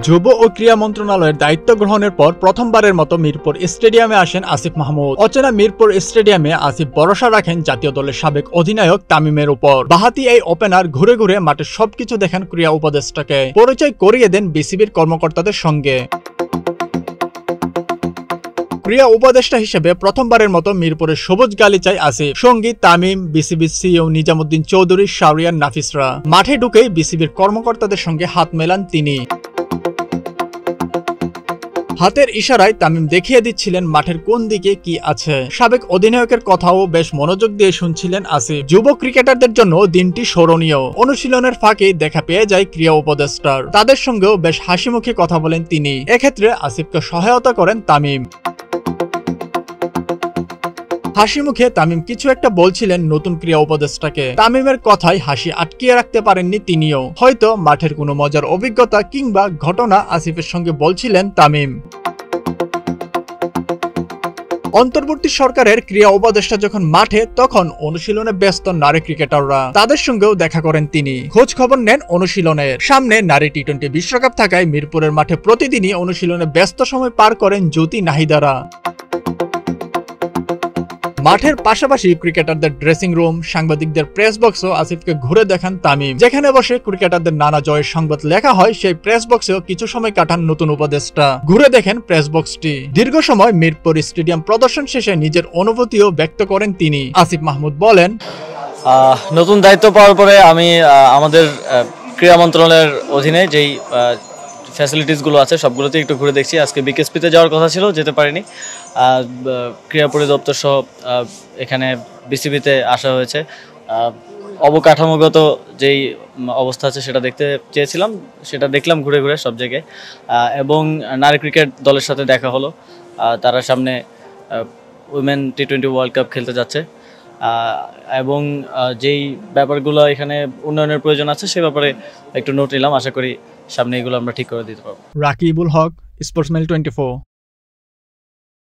যুব ও ক্রীড়া মন্ত্রণালয়ের দায়িত্ব গ্রহণের পর প্রথমবারের মতো মিরপুর স্টেডিয়ামে আসেন আসিফ মাহমুদ। অচেনা মিরপুর স্টেডিয়ামে আসিফ ভরসা রাখেন জাতীয় দলের সাবেক অধিনায়ক তামিমের উপর। বাঁহাতি এই ওপেনার ঘুরে ঘুরে মাঠের সবকিছু দেখেন ক্রীড়া উপদেষ্টাকে, পরিচয় করিয়ে দেন বিসিবির কর্মকর্তাদের সঙ্গে। ক্রীড়া উপদেষ্টা হিসেবে প্রথমবারের মতো মিরপুরের সবুজ গালিচায় আসিফ, সঙ্গী তামিম, বিসিবির সিইও নিজামুদ্দিন চৌধুরী, শাহরিয়ার নাফিসরা। মাঠে ঢুকেই বিসিবির কর্মকর্তাদের সঙ্গে হাত মেলান তিনি। হাতের ইশারায় তামিম দেখিয়ে দিচ্ছিলেন মাঠের কোন দিকে কি আছে। সাবেক অধিনায়কের কথাও বেশ মনোযোগ দিয়ে শুনছিলেন আসিফ। যুব ক্রিকেটারদের জন্য দিনটি স্মরণীয়। অনুশীলনের ফাঁকে দেখা পেয়ে যায় ক্রীড়া উপদেষ্টার, তাদের সঙ্গেও বেশ হাসিমুখে কথা বলেন তিনি। এক্ষেত্রে আসিফকে সহায়তা করেন তামিম। হাসি মুখে তামিম কিছু একটা বলছিলেন নতুন ক্রীড়া উপদেষ্টাকে। তামিমের কথায় হাসি আটকিয়ে রাখতে পারেননি তিনিও। হয়তো মাঠের কোনো মজার অভিজ্ঞতা কিংবা ঘটনা আসিফের সঙ্গে বলছিলেন তামিম। অন্তর্বর্তী সরকারের ক্রীড়া উপদেষ্টা যখন মাঠে, তখন অনুশীলনে ব্যস্ত নারী ক্রিকেটাররা, তাদের সঙ্গেও দেখা করেন তিনি। খোঁজ খবর নেন অনুশীলনের। সামনে নারী টি-20 বিশ্বকাপ থাকায় মিরপুরের মাঠে প্রতিদিনই অনুশীলনে ব্যস্ত সময় পার করেন জ্যোতি নাহিদারা। মাঠের পাশাপাশি ক্রিকেটারদের ড্রেসিং রুম, সাংবাদিকদের প্রেস বক্সও আসিফকে ঘুরে দেখান তামিম। যেখানে বসে ক্রিকেটারদের নানা জয়ের সংবাদ লেখা হয়, সেই প্রেস বক্সেও কিছু সময় কাটান নতুন উপদেষ্টা। ঘুরে দেখেন প্রেস বক্সটি। দীর্ঘ সময় মিরপুর স্টেডিয়াম প্রদর্শন শেষে নিজের অনুভূতিও ব্যক্ত করেন তিনি। আসিফ মাহমুদ বলেন, নতুন দায়িত্ব পাওয়ার পরে আমি আমাদের ক্রীড়া মন্ত্রণালয়ের অধীনে যেই ফ্যাসিলিটিসগুলো আছে সবগুলোতে একটু ঘুরে দেখছি। আজকে বিকেএসপিতে যাওয়ার কথা ছিল, যেতে পারিনি। ক্রীড়া পরিদপ্তর সহ এখানে বিসিবিতে আসা হয়েছে। অবকাঠামোগত যেই অবস্থা আছে সেটা দেখতে চেয়েছিলাম, সেটা দেখলাম ঘুরে ঘুরে সব জায়গায়। এবং নারী ক্রিকেট দলের সাথে দেখা হলো। তারা সামনে উইমেন টি-20 ওয়ার্ল্ড কাপ খেলতে যাচ্ছে এবং যেই ব্যাপারগুলো এখানে উন্নয়নের প্রয়োজন আছে সে ব্যাপারে একটু নোট নিলাম। আশা করি সামনে এগুলো আমরা ঠিক করে দিতে পারবো। রাকিবুল হক, স্পোর্টসমেইল 24।